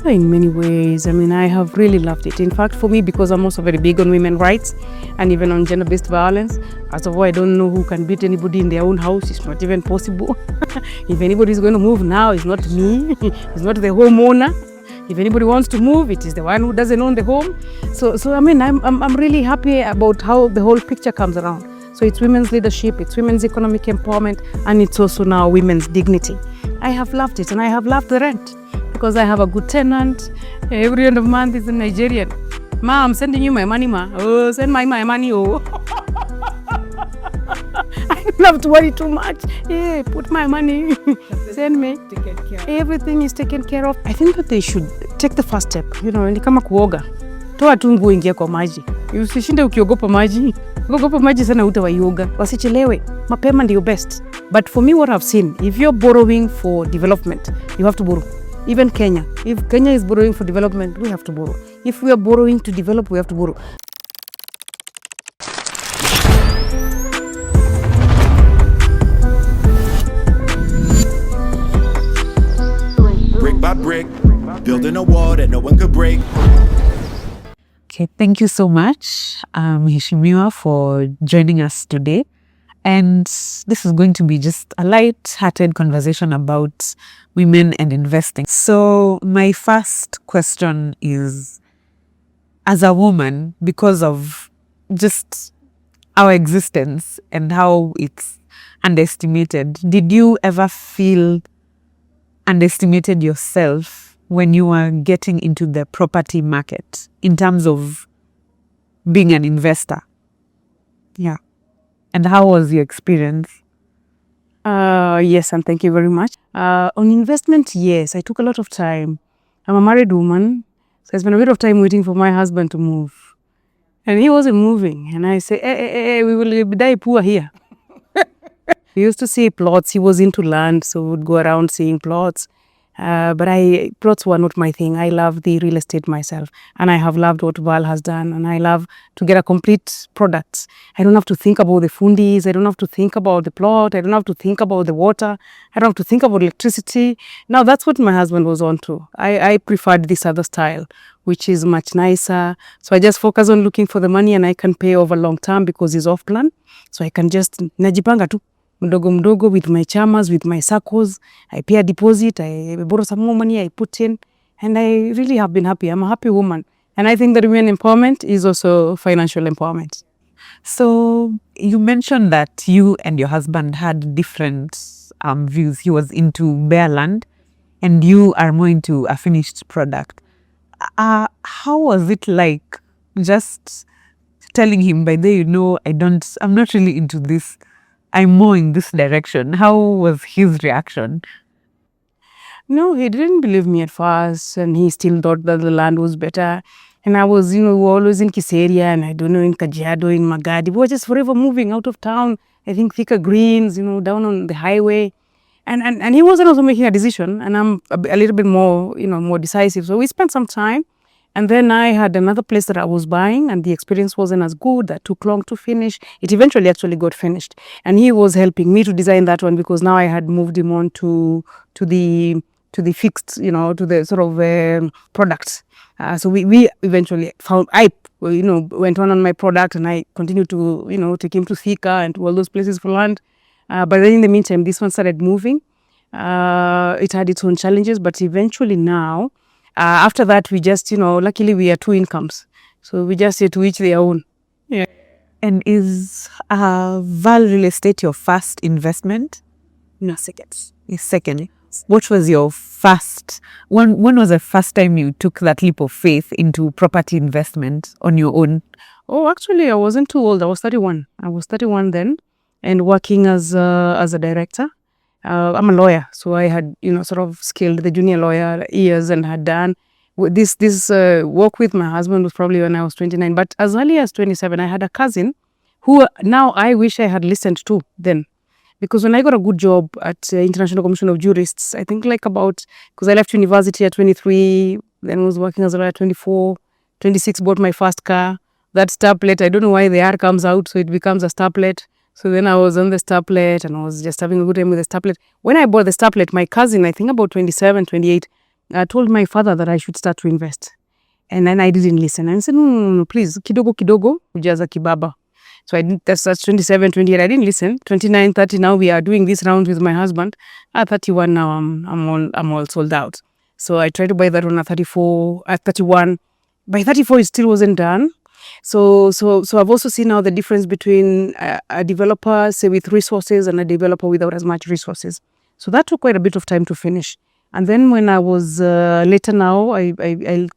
in many ways. I mean, I have really loved it. In fact, for me, because I'm also very big on women's rights and even on gender-based violence, first of all, I don't know who can beat anybody in their own house. It's not even possible. If anybody is going to move now, it's not me. It's not the homeowner. If anybody wants to move, it is the one who doesn't own the home. So I mean, I'm really happy about how the whole picture comes around. So it's women's leadership, it's women's economic empowerment, and it's also now women's dignity. I have loved it, and I have loved the rent because I have a good tenant. Every end of month is in Nigerian. Ma, I'm sending you my money, ma. Oh, send my money, oh. I don't have to worry too much. Hey, put my money. Send me. Everything is taken care of. I think that they should take the first step. You know, ni kama kuoga. Toa tu nguo ingia kwa maji. Usishinde ukiogopa maji. Ukiogopa maji sana hutawaioga. Wasichelewe. Mapema ndio best. But for me, what I've seen, if you're borrowing for development, you have to borrow. Even Kenya. If Kenya is borrowing for development, we have to borrow. If we are borrowing to develop, we have to borrow. Brick by brick, building a wall that no one could break. Okay, thank you so much, Mheshimiwa, for joining us today. And this is going to be just a light-hearted conversation about women and investing. So my first question is, as a woman, because of just our existence and how it's underestimated, did you ever feel underestimated yourself when you were getting into the property market in terms of being an investor? Yeah. And how was your experience? Yes, and thank you very much. On investment, yes, I took a lot of time. I'm a married woman, so I spent a bit of time waiting for my husband to move. And he wasn't moving. And I said, hey, we will die poor here. We used to see plots. He was into land, so we would go around seeing plots. But plots were not my thing. I love the real estate myself. And I have loved what Vaal has done. And I love to get a complete product. I don't have to think about the fundis. I don't have to think about the plot. I don't have to think about the water. I don't have to think about electricity. Now, that's what my husband was on to. I preferred this other style, which is much nicer. So I just focus on looking for the money, and I can pay over long term because he's off plan. So I can just najipanga tu. Mdogo with my chamas, with my circles. I pay a deposit, I borrow some more money, I put in, and I really have been happy. I'm a happy woman. And I think that women empowerment is also financial empowerment. So you mentioned that you and your husband had different views. He was into bare land and you are more into a finished product. How was it like just telling him, by the way, I'm not really into this. I'm more in this direction. How was his reaction? No, he didn't believe me at first, and he still thought that the land was better. And I was, always in Kiseria, and I don't know, in Kajiado, in Magadi. We were just forever moving out of town. I think thicker greens, down on the highway. And he wasn't also making a decision, and I'm a little bit more, more decisive. So we spent some time. And then I had another place that I was buying, and the experience wasn't as good. That took long to finish. It eventually actually got finished. And he was helping me to design that one because now I had moved him on to the fixed, to the sort of products. So we eventually found, went on my product, and I continued to take him to Thika and to all those places for land. But then in the meantime, this one started moving. It had its own challenges, but eventually now, after that, we just, luckily we are two incomes. So we just say to each their own. Yeah. And is Vaal Real Estate your first investment? No, second. Second. What was your first, when was the first time you took that leap of faith into property investment on your own? Oh, actually, I wasn't too old. I was 31. I was 31 then and working as a director. I'm a lawyer, so I had, sort of scaled the junior lawyer years and had done this work with my husband was probably when I was 29. But as early as 27, I had a cousin who now I wish I had listened to then. Because when I got a good job at International Commission of Jurists, I think because I left university at 23, then was working as a lawyer at 24, 26, bought my first car. That star plate, I don't know why the R comes out, so it becomes a star plate. So then I was on the star plate and I was just having a good time with the star plate. When I bought the star plate, my cousin, I think about 27, 28, told my father that I should start to invest. And then I didn't listen. And I said, no, please, kidogo kidogo, ujaza kibaba. So I did, that's 27, 28. I didn't listen. 29, 30. Now we are doing this round with my husband. At 31 now, I'm all sold out. So I tried to buy that one at 34, at 31. By 34, it still wasn't done. So I've also seen now the difference between a developer, say, with resources and a developer without as much resources. So that took quite a bit of time to finish. And then when I was later now, I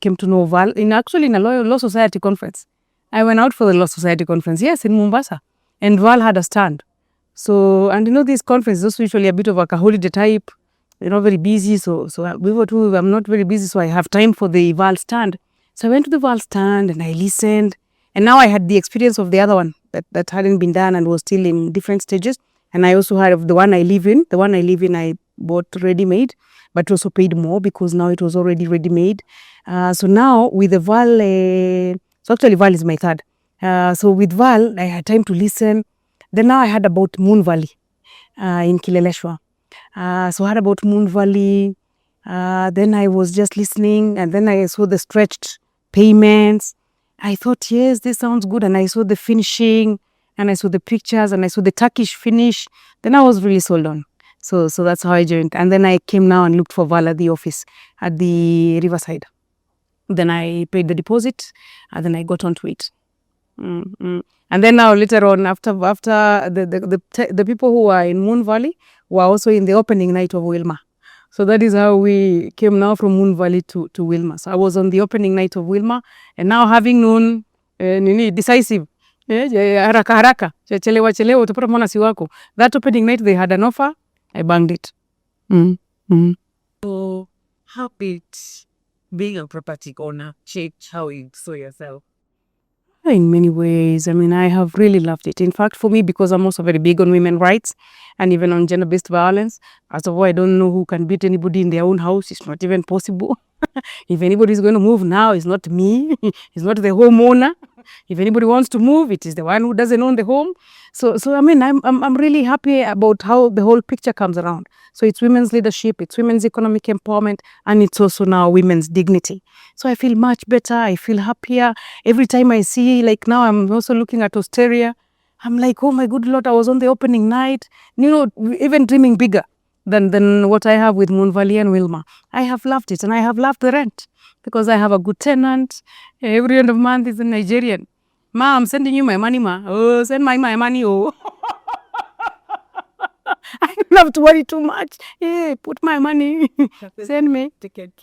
came to know Vaal in a law society conference. I went out for the law society conference, yes, in Mombasa. And Vaal had a stand. So, and these conferences are usually a bit of like a holiday type. They're not very busy. So we were too, I'm not very busy, so I have time for the Vaal stand. So I went to the Vaal stand and I listened. And now I had the experience of the other one that hadn't been done and was still in different stages. And I also had of the one I live in. The one I live in, I bought ready-made, but also paid more because now it was already ready-made. So now with the Vaal, so actually Vaal is my third. So with Vaal, I had time to listen. Then now I heard about Moon Valley in Kileleshwa. So I heard about Moon Valley. Then I was just listening, and then I saw the stretched payments. I thought, yes, this sounds good. And I saw the finishing, and I saw the pictures, and I saw the Turkish finish. Then I was really sold on. So that's how I joined. And then I came now and looked for Vaal at the office at the Riverside. Then I paid the deposit, and then I got onto it. And then now later on, after the people who are in Moon Valley were also in the opening night of Wilma. So that is how we came now from Moon Valley to Wilma. So I was on the opening night of Wilma, and now having known decisive, haraka haraka, chelewa utapata mwana si wako. That opening night they had an offer, I banged it. So how did being a property owner change how you saw yourself? In many ways. I mean, I have really loved it. In fact, for me, because I'm also very big on women's rights and even on gender-based violence, as of all, I don't know who can beat anybody in their own house. It's not even possible. If anybody is going to move now, it's not me. It's not the homeowner. If anybody wants to move, it is the one who doesn't own the home. So I mean, I'm really happy about how the whole picture comes around. So it's women's leadership, it's women's economic empowerment, and it's also now women's dignity. So I feel much better. I feel happier. Every time I see, like now I'm also looking at Australia, I'm like, oh my good Lord, I was on the opening night, even dreaming bigger than what I have with Moon Valley and Wilma. I have loved it, and I have loved the rent because I have a good tenant. Every end of month is a Nigerian. Ma, I'm sending you my money, ma. Oh, send my money, oh. I don't have to worry too much. Hey, put my money. Send me.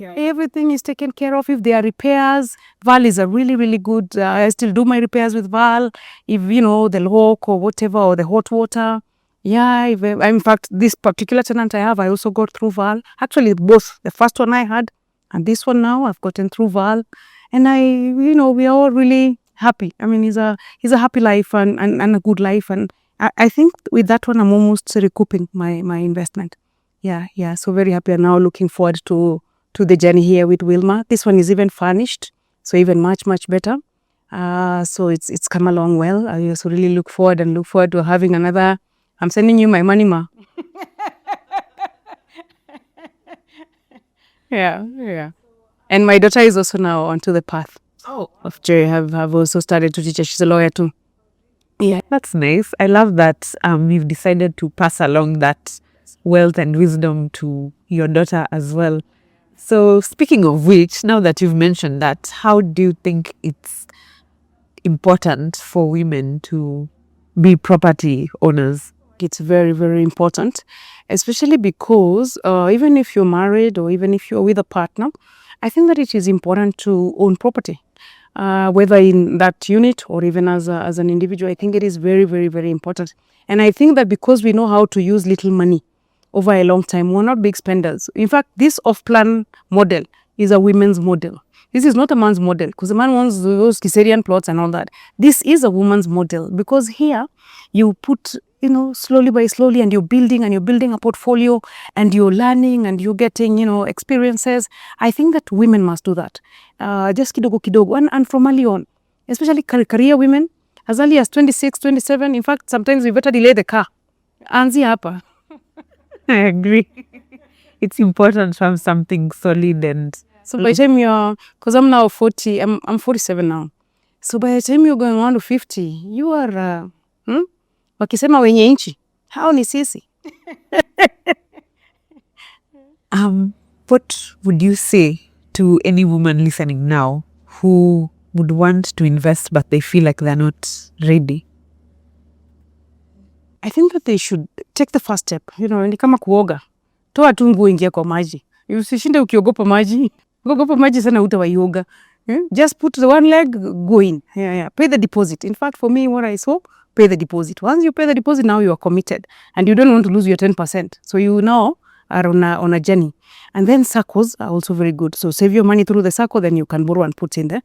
Everything is taken care of. If there are repairs, Vaal is a really, really good. I still do my repairs with Vaal. If, the lock or whatever, or the hot water. Yeah, in fact, this particular tenant I have, I also got through Vaal. Actually, both. The first one I had and this one now, I've gotten through Vaal. And we are all really happy. I mean, it's a happy life and a good life. And I think with that one, I'm almost recouping my investment. Yeah. So very happy, and now looking forward to the journey here with Wilma. This one is even furnished, so even much better. So it's come along well. I also really look forward to having another. I'm sending you my money, ma. Yeah. And my daughter is also now onto the path of joy. Have also started to teach her. She's a lawyer too. Yeah, that's nice. I love that you've decided to pass along that wealth and wisdom to your daughter as well. So speaking of which, now that you've mentioned that, how do you think it's important for women to be property owners? It's very, very important, especially because even if you're married or even if you're with a partner, I think that it is important to own property. Whether in that unit or even as an individual, I think it is very, very, very important. And I think that because we know how to use little money over a long time, we're not big spenders. In fact, this off-plan model is a women's model. This is not a man's model, because a man wants those Kiserian plots and all that. This is a woman's model, because here you put, slowly by slowly, and you're building a portfolio, and you're learning and you're getting, experiences. I think that women must do that. Just kidogo, and from early on, especially career women, as early as 26, 27. In fact, sometimes we better delay the car. Anzi hapa. I agree. it's important to have something solid. And so by the time you're, because I'm now 40, I'm 47 now. So by the time you're going on to 50, you are, wakisema wenye inchi, hao ni sisi. What would you say to any woman listening now who would want to invest but they feel like they're not ready? I think that they should take the first step. Ni kama kuoga. Toa tu nguo, ingia kwa maji. Usishinde ukiogopa maji. Ukiogopa maji sana hutawaioga. Just put the one leg, go in. Pay the deposit. In fact, for me, what I saw, pay the deposit. Once you pay the deposit, now you are committed. And you don't want to lose your 10%. So you now are on a journey. And then SACCOs are also very good. So save your money through the SACCO, then you can borrow and put in the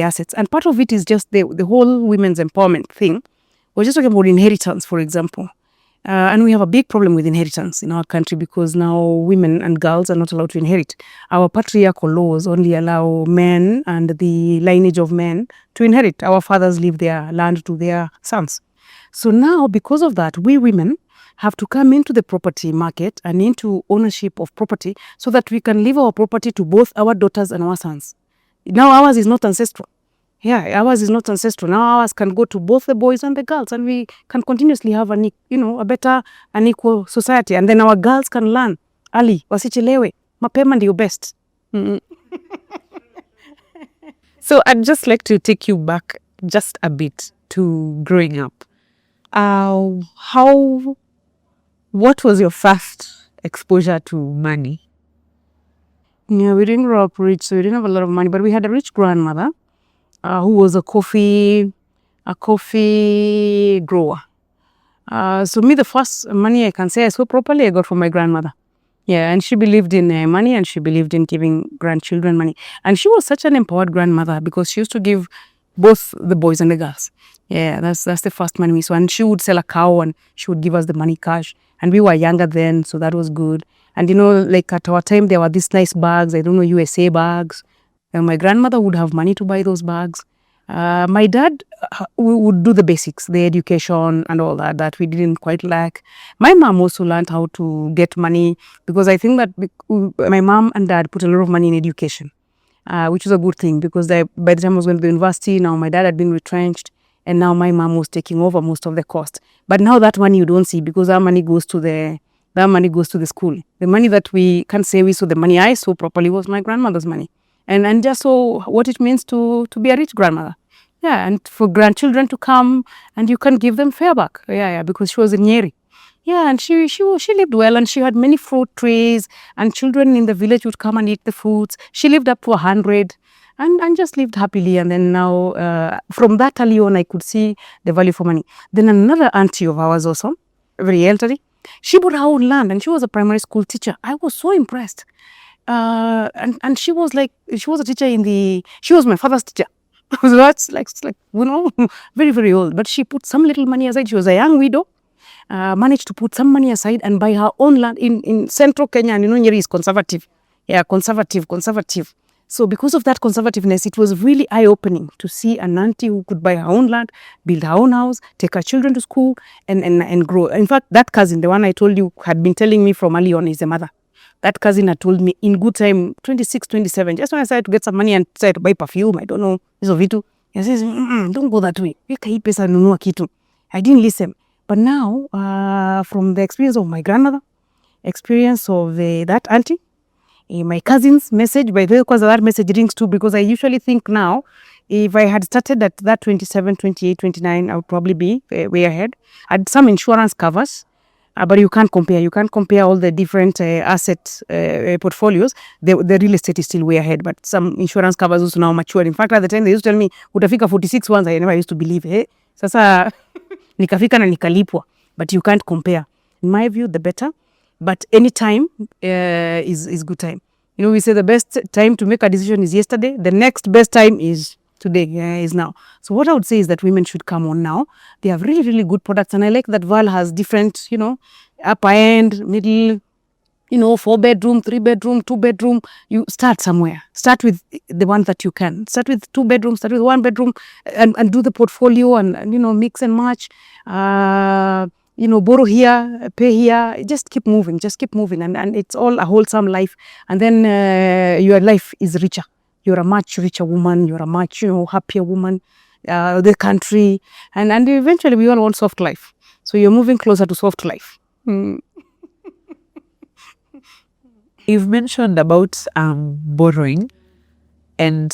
assets. And part of it is just the whole women's empowerment thing. We're just talking about inheritance, for example. And we have a big problem with inheritance in our country because now women and girls are not allowed to inherit. Our patriarchal laws only allow men and the lineage of men to inherit. Our fathers leave their land to their sons. So now, because of that, we women have to come into the property market and into ownership of property so that we can leave our property to both our daughters and our sons. Now ours is not ancestral. Yeah, ours is not ancestral. Now ours can go to both the boys and the girls, and we can continuously have a better and equal society. And then our girls can learn early, wasichelewe. Mapema ndio best. So I'd just like to take you back just a bit to growing up. What was your first exposure to money? Yeah, we didn't grow up rich, so we didn't have a lot of money, but we had a rich grandmother who was a coffee grower. So me, the first money I can say I saw properly, I got from my grandmother. Yeah, and she believed in money, and she believed in giving grandchildren money. And she was such an empowered grandmother because she used to give both the boys and the girls. Yeah, that's the first money we saw. And she would sell a cow and she would give us the money cash. And we were younger then, so that was good. And like at our time, there were these nice bags, I don't know, USA bags. And my grandmother would have money to buy those bags. My dad would do the basics, the education and all that we didn't quite lack. My mom also learned how to get money because I think that my mom and dad put a lot of money in education, which was a good thing because by the time I was going to the university, now my dad had been retrenched and now my mom was taking over most of the cost. But now that money you don't see because that money goes to the school. The money that we can't say we saw, the money I saw properly was my grandmother's money. And just saw what it means to be a rich grandmother. Yeah, and for grandchildren to come and you can give them fare back. Yeah, because she was in Nyeri. Yeah, and she lived well and she had many fruit trees and children in the village would come and eat the fruits. She lived up to 100 and just lived happily. And then now, from that early on, I could see the value for money. Then another auntie of ours also, very elderly, she bought her own land and she was a primary school teacher. I was so impressed. And she was a teacher she was my father's teacher. So that's like very, very old. But she put some little money aside. She was a young widow, managed to put some money aside and buy her own land in central Kenya. And Nyeri is conservative. Yeah, conservative. So because of that conservativeness, it was really eye-opening to see an auntie who could buy her own land, build her own house, take her children to school and grow. In fact, that cousin, the one I told you, had been telling me from early on is the mother. That cousin had told me in good time, 26, 27, just when I started to get some money and started to buy perfume, I don't know, hizo vitu. He says, don't go that way. Weka hii pesa nunua kitu. I didn't listen. But now, from the experience of my grandmother, experience of that auntie, my cousin's message, by the way, because that message rings too, because I usually think now, if I had started at that 27, 28, 29, I would probably be way ahead. I had some insurance covers. But you can't compare. You can't compare all the different asset portfolios. The real estate is still way ahead, but some insurance covers also now matured. In fact, at the time they used to tell me, utafika 46 once. I never used to believe. Sasa nikafika na nikalipwa. But you can't compare. In my view, the better. But any time is good time. We say the best time to make a decision is yesterday. The next best time is today, is now. So what I would say is that women should come on now. They have really, really good products. And I like that Vaal has different, upper end, middle, 4-bedroom, 3-bedroom, 2-bedroom. You start somewhere. Start with the one that you can. Start with 2 bedrooms, start with 1 bedroom and do the portfolio and mix and match. borrow here, pay here, just keep moving, and it's all a wholesome life. And then your life is richer. You're a much richer woman. You're a much, happier woman. The country, and eventually we all want soft life. So you're moving closer to soft life. You've mentioned about borrowing, and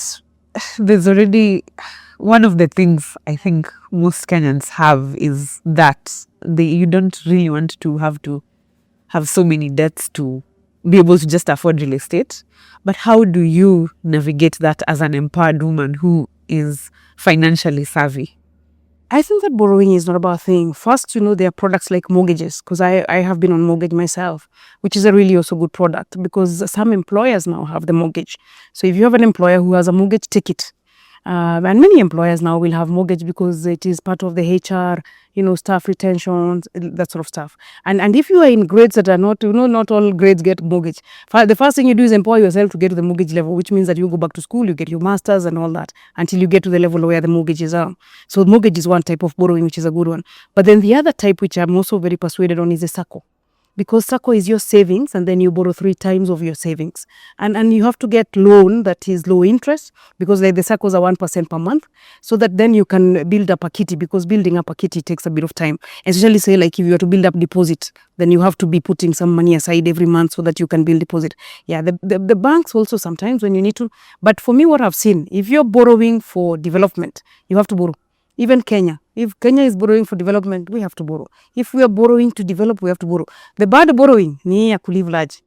there's already one of the things I think most Kenyans have is that you don't really want to have so many debts to be able to just afford real estate. But how do you navigate that as an empowered woman who is financially savvy? I think that borrowing is not about a thing. First, there are products like mortgages, because I have been on mortgage myself, which is a really also good product, because some employers now have the mortgage. So if you have an employer who has a mortgage, take it. And many employers now will have mortgage because it is part of the HR, staff retention, that sort of stuff. And if you are in grades that are not, not all grades get mortgage. The first thing you do is empower yourself to get to the mortgage level, which means that you go back to school, you get your masters and all that until you get to the level where the mortgages are. So mortgage is one type of borrowing, which is a good one. But then the other type, which I'm also very persuaded on, is a SACCO. Because SACCO is your savings, and then you borrow 3 times of your savings. And you have to get loan that is low interest, because like the SACCOs are 1% per month, so that then you can build up a kitty, because building up a kitty takes a bit of time. Especially say like if you are to build up deposit, then you have to be putting some money aside every month so that you can build deposit. Yeah, the banks also sometimes when you need to. But for me, what I've seen, if you're borrowing for development, you have to borrow. Even Kenya. If Kenya is borrowing for development, we have to borrow. If we are borrowing to develop, we have to borrow. The bad borrowing ni ya kulive large.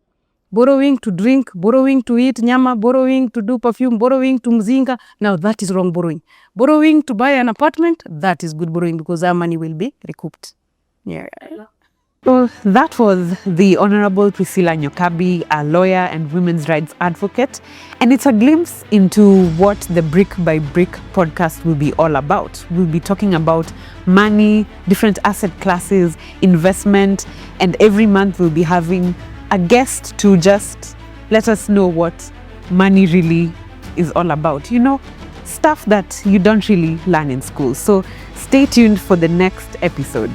Borrowing to drink, borrowing to eat nyama, borrowing to do perfume, borrowing to mzinga. Now that is wrong borrowing. Borrowing to buy an apartment, that is good borrowing, because our money will be recouped. Yeah. So that was the Honorable Priscilla Nyokabi, a lawyer and women's rights advocate. And it's a glimpse into what the Brick by Brick podcast will be all about. We'll be talking about money, different asset classes, investment, and every month we'll be having a guest to just let us know what money really is all about. Stuff that you don't really learn in school. So stay tuned for the next episode.